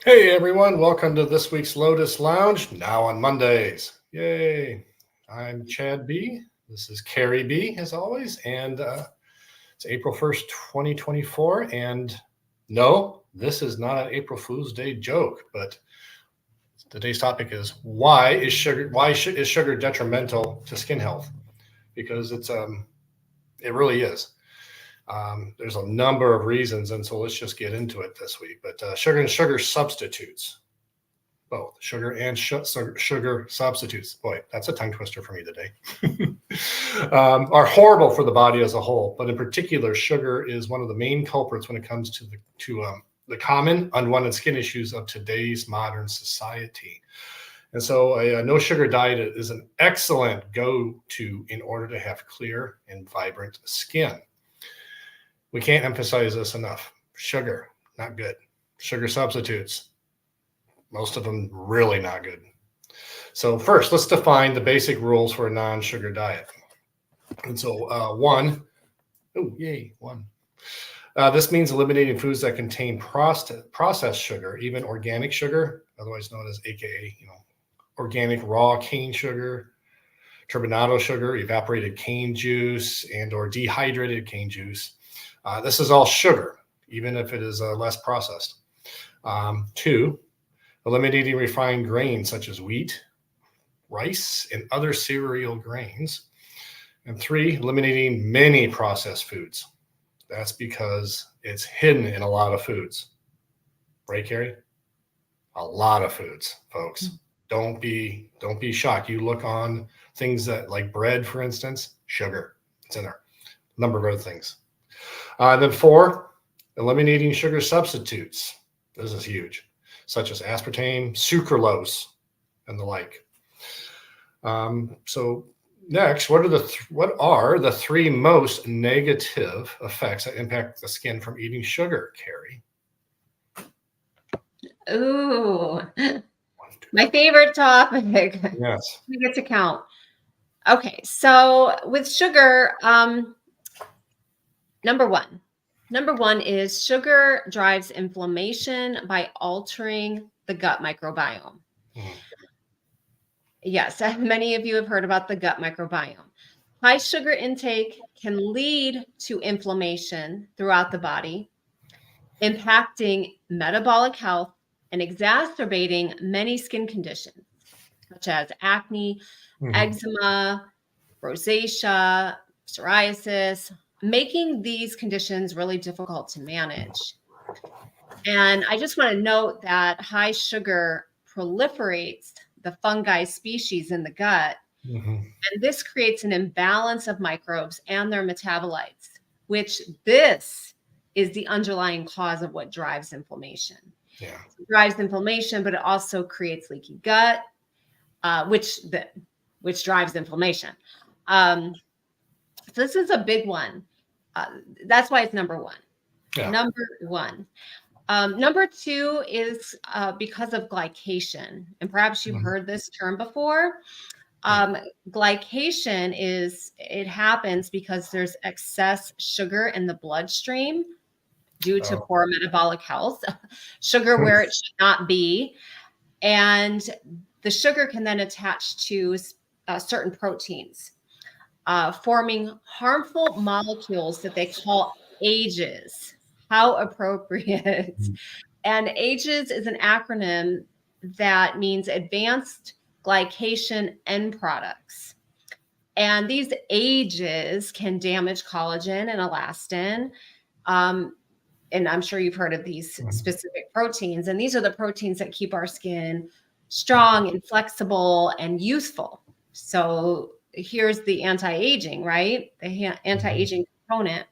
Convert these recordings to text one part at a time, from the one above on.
Hey everyone, welcome to this week's Lotus Lounge, now on Mondays. Yay. I'm Chad B. This is Carrie B, as always, and it's April 1st, 2024. And no, this is not an April Fool's Day joke, but today's topic is is sugar detrimental to skin health? Because it really is. There's a number of reasons, and so let's just get into it this week. But sugar and sugar substitutes, both sugar and sugar substitutes. Boy, that's a tongue twister for me today. Are horrible for the body as a whole, but in particular, sugar is one of the main culprits when it comes to the common unwanted skin issues of today's modern society. And so a no sugar diet is an excellent go-to in order to have clear and vibrant skin. We can't emphasize this enough. Sugar, not good. Sugar substitutes, most of them really not good. So first, let's define the basic rules for a non-sugar diet. And so one. This means eliminating foods that contain processed sugar, even organic sugar, otherwise known as AKA, organic raw cane sugar, turbinado sugar, evaporated cane juice, and or dehydrated cane juice. This is all sugar, even if it is less processed. Two, eliminating refined grains such as wheat, rice, and other cereal grains. And three, eliminating many processed foods. That's because it's hidden in a lot of foods. Right, Carrie? A lot of foods, folks. Don't be shocked. You look on things that like bread, for instance, sugar. It's in there. A number of other things. Then four, eliminating sugar substitutes. This is huge, such as aspartame, sucralose, and the like. So next, what are the three most negative effects that impact the skin from eating sugar, Carrie? Ooh, my favorite topic. Yes. We get to count. Okay, so with sugar, Number one is sugar drives inflammation by altering the gut microbiome. Mm. Yes, many of you have heard about the gut microbiome. High sugar intake can lead to inflammation throughout the body, impacting metabolic health and exacerbating many skin conditions, such as acne, eczema, rosacea, psoriasis, making these conditions really difficult to manage. And I just want to note that high sugar proliferates the fungi species in the gut. And this creates an imbalance of microbes and their metabolites, which this is the underlying cause of what drives inflammation. Yeah. It drives inflammation, but it also creates leaky gut, which drives inflammation. So this is a big one. That's why it's number one. Yeah. Number one. Number two is because of glycation. And perhaps you've heard this term before. Glycation happens because there's excess sugar in the bloodstream due to poor metabolic health, sugar where it should not be. And the sugar can then attach to certain proteins, forming harmful molecules that they call AGEs. How appropriate. And AGEs is an acronym that means advanced glycation end products. And these AGEs can damage collagen and elastin. And I'm sure you've heard of these specific proteins. And these are the proteins that keep our skin strong and flexible and youthful. So here's the anti-aging, right? The anti-aging component.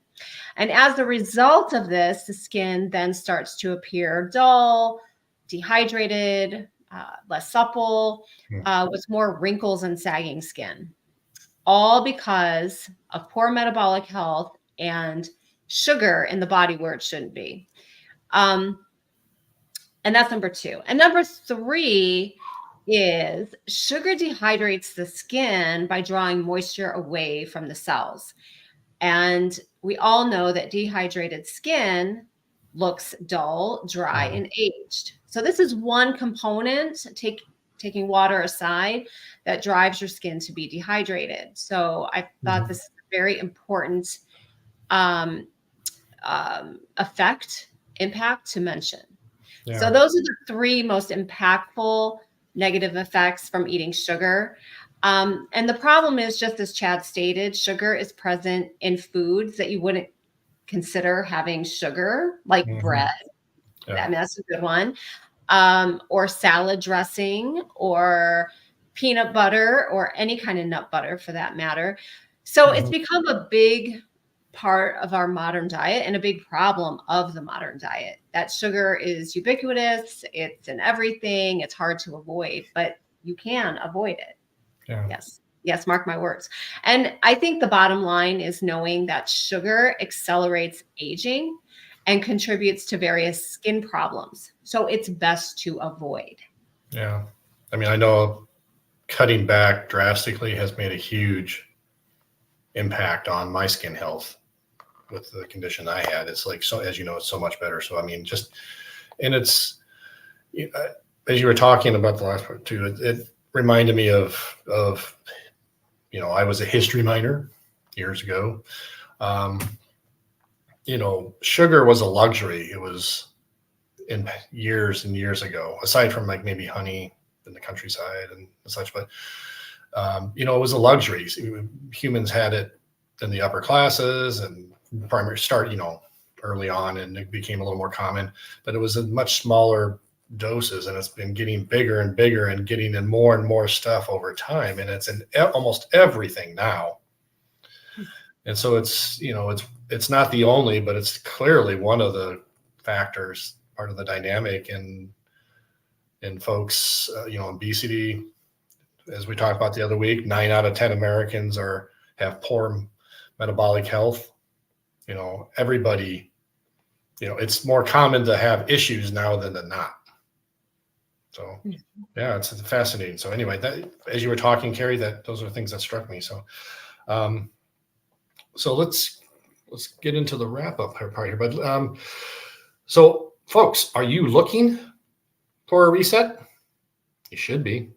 And as a result of this, the skin then starts to appear dull, dehydrated, less supple, with more wrinkles and sagging skin, all because of poor metabolic health and sugar in the body where it shouldn't be. And that's number two. And number three is sugar dehydrates the skin by drawing moisture away from the cells. And we all know that dehydrated skin looks dull, dry, and aged. So this is one component, taking water aside, that drives your skin to be dehydrated. So I thought this is a very important impact to mention. Yeah. So those are the three most impactful negative effects from eating sugar. And the problem is, just as Chad stated, sugar is present in foods that you wouldn't consider having sugar, like bread. Yeah. I mean, that's a good one. Or salad dressing, or peanut butter, or any kind of nut butter for that matter. So it's become a big part of our modern diet and a big problem of the modern diet. That sugar is ubiquitous. It's in everything. It's hard to avoid, but you can avoid it. Yeah. Yes, mark my words. And I think the bottom line is knowing that sugar accelerates aging and contributes to various skin problems. So it's best to avoid. Yeah. I mean, I know cutting back drastically has made a huge impact on my skin health with the condition I had. It's like, so as you know, it's so much better. So, I mean, just, and it's, as you were talking about the last part too, it reminded me of, I was a history minor years ago. Sugar was a luxury. It was in years and years ago, aside from like maybe honey in the countryside and such, but it was a luxury. Humans had it in the upper classes and primary start, early on, and it became a little more common, but it was in much smaller doses, and it's been getting bigger and bigger and getting in more and more stuff over time. And it's in almost everything now. And so it's not the only, but it's clearly one of the factors, part of the dynamic in folks, obesity. As we talked about the other week, 9 out of 10 Americans have poor metabolic health. Everybody, it's more common to have issues now than to not. So yeah, it's fascinating. So anyway, that, as you were talking, Carrie, those are things that struck me. So, so let's get into the wrap up part here. But so folks, are you looking for a reset? You should be.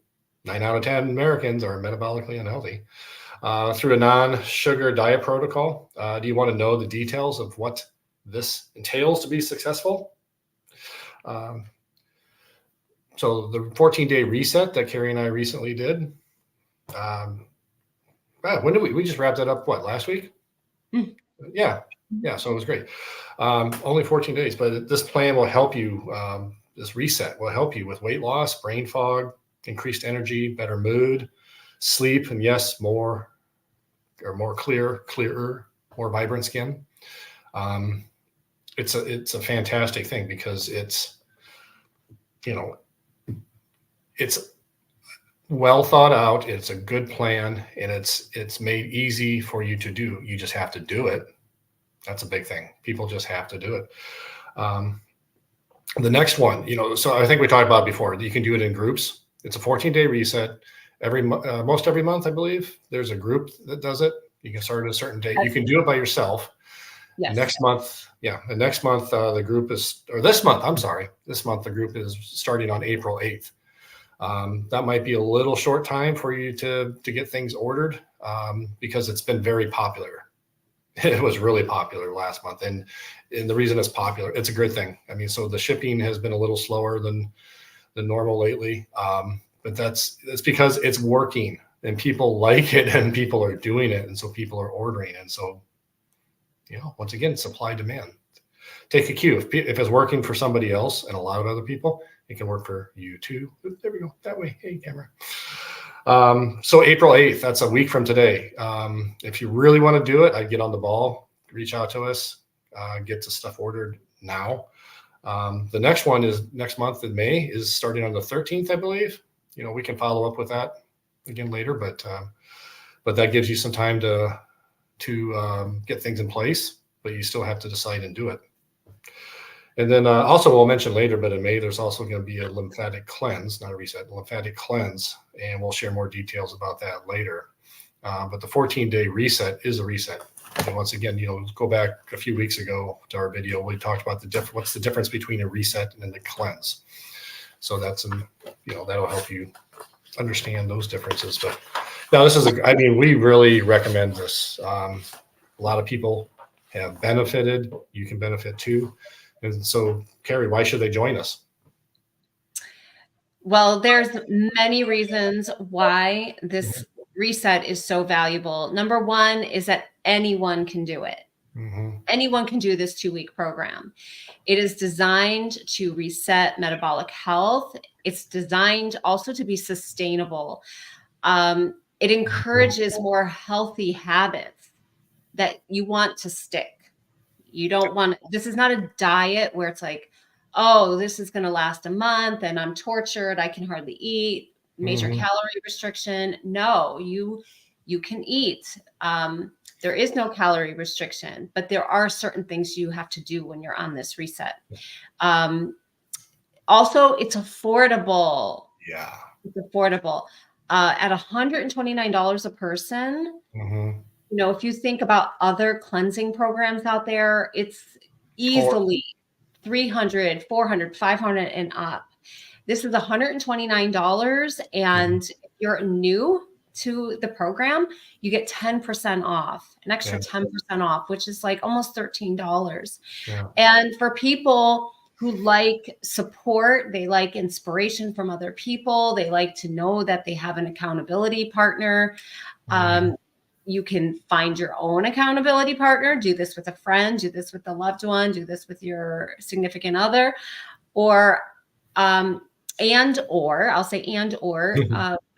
9 out of 10 Americans are metabolically unhealthy. Through a non-sugar diet protocol. Do you want to know the details of what this entails to be successful? So the 14-day reset that Carrie and I recently did. When did we just wrapped that up? What, last week? Yeah. So it was great. Only 14 days, but this plan will help you. This reset will help you with weight loss, brain fog, increased energy, better mood, sleep, and yes, clearer, more vibrant skin. It's a fantastic thing because it's well thought out. It's a good plan, and it's made easy for you to do. You just have to do it. That's a big thing. People just have to do it. The next one, so I think we talked about it before. You can do it in groups. It's a 14-day reset. Most every month, I believe, there's a group that does it. You can start at a certain date. You can do it by yourself. Yes. Next month, the group is, or this month, I'm sorry. This month, the group is starting on April 8th. That might be a little short time for you to get things ordered because it's been very popular. It was really popular last month. And the reason it's popular, it's a good thing. I mean, so the shipping has been a little slower than normal lately. But that's because it's working and people like it and people are doing it. And so people are ordering. And so, once again, supply demand. Take a cue. If it's working for somebody else and a lot of other people, it can work for you too. There we go. That way. Hey, camera. So April 8th, that's a week from today. If you really want to do it, I'd get on the ball, reach out to us, get the stuff ordered now. The next one is next month in May, is starting on the 13th, I believe. We can follow up with that again later, but that gives you some time to get things in place, but you still have to decide and do it. And then also we'll mention later, but in May, there's also going to be a lymphatic cleanse, not a reset, lymphatic cleanse. And we'll share more details about that later. But the 14-day reset is a reset. And once again, go back a few weeks ago to our video. We talked about what's the difference between a reset and a cleanse. So that's that'll help you understand those differences. But now we really recommend this. A lot of people have benefited. You can benefit too. And so, Carrie, why should they join us? Well, there's many reasons why this reset is so valuable. Number one is that anyone can do it. Anyone can do this 2-week program. It is designed to reset metabolic health. It's designed also to be sustainable. It encourages more healthy habits that you want to stick. You don't want, this is not a diet where it's like, oh, this is going to last a month and I'm tortured. I can hardly eat. Major calorie restriction. No, you can eat. There is no calorie restriction, but there are certain things you have to do when you're on this reset. Also, it's affordable. Yeah. It's affordable. At $129 a person, if you think about other cleansing programs out there, it's easily $300, $400, $500 and up. This is $129. And if you're new to the program, you get 10% off, an extra 10% off, which is like almost $13. Yeah. And for people who like support, they like inspiration from other people, they like to know that they have an accountability partner. You can find your own accountability partner, do this with a friend, do this with a loved one, do this with your significant other, or when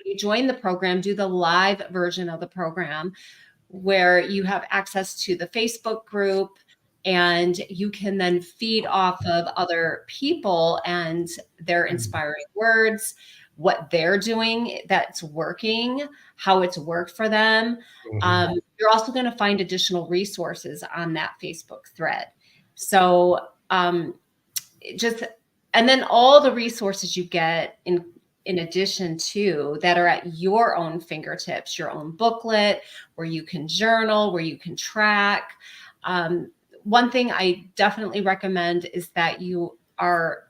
you join the program, do the live version of the program where you have access to the Facebook group and you can then feed off of other people and their inspiring words, what they're doing that's working, how it's worked for them. You're also going to find additional resources on that Facebook thread. So and then all the resources you get in addition to that are at your own fingertips, your own booklet where you can journal, where you can track. One thing I definitely recommend is that you are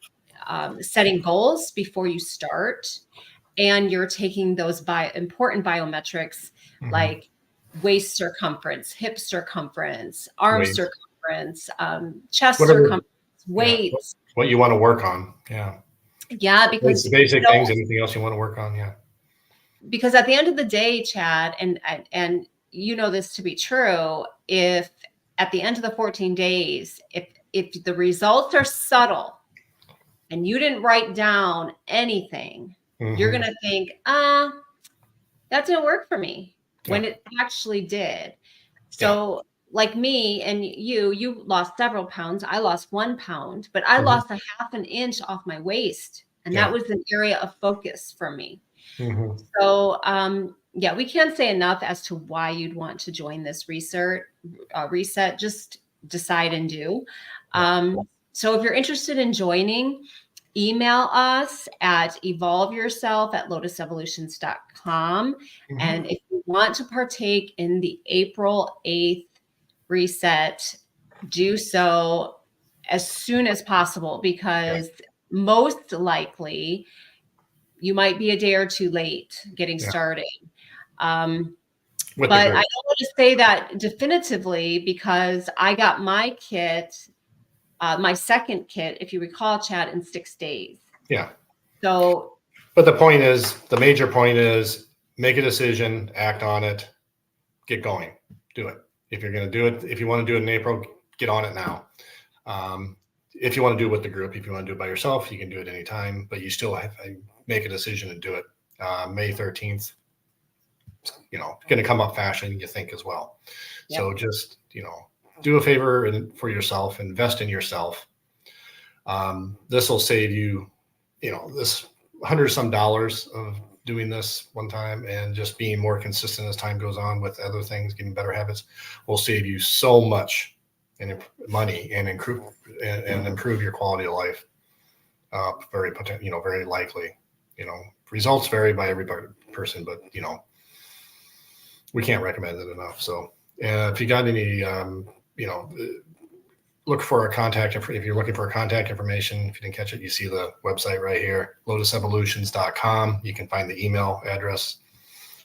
setting goals before you start, and you're taking those important biometrics like waist circumference, hip circumference, arm circumference, chest circumference, weights. What you want to work on. Yeah, because it's the basic things. Anything else you want to work on? Yeah. Because at the end of the day, Chad, and you know this to be true, if at the end of the 14 days, if the results are subtle and you didn't write down anything, you're going to think, that didn't work for me when it actually did. So like me and you lost several pounds. I lost 1 pound, but I lost a half an inch off my waist. And that was an area of focus for me. So, we can't say enough as to why you'd want to join this reset. Just decide and do. So if you're interested in joining, email us at evolveyourself@lotusevolutions.com. And if you want to partake in the April 8th reset, do so as soon as possible, because most likely you might be a day or two late getting started. But I don't want to say that definitively because I got my kit, my second kit, if you recall, Chad, in 6 days. Yeah. So, but the major point is make a decision, act on it, get going, do it. If you're going to do it, if you want to do it in April, get on it now. If you want to do it with the group, if you want to do it by yourself, you can do it anytime, but you still have to make a decision and do it. May 13th, going to come up fashion, you think, as well. Yep. So just, do a favor for yourself, invest in yourself. This will save you, this $100-some of doing this one time, and just being more consistent as time goes on with other things, getting better habits will save you so much in money and improve your quality of life. Very likely, results vary by every person, but we can't recommend it enough. So If you got any, look for a contact. If you're looking for a contact information, if you didn't catch it, you see the website right here, lotusevolutions.com. You can find the email address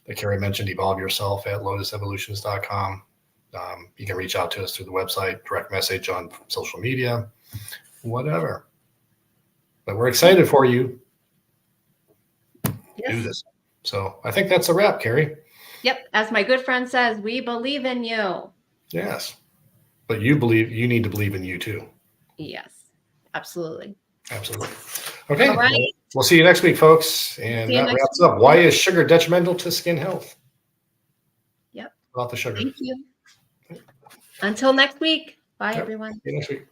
that Carrie mentioned, evolveyourself@lotusevolutions.com. You can reach out to us through the website, direct message on social media, whatever. But we're excited for you to do this. So I think that's a wrap, Carrie. Yep. As my good friend says, we believe in you. Yes. But you need to believe in you too. Yes, absolutely. Absolutely. Okay. All right. We'll see you next week, folks. And that wraps up. Why is sugar detrimental to skin health? Yep. About the sugar. Thank you. Until next week. Bye, everyone. See you next week.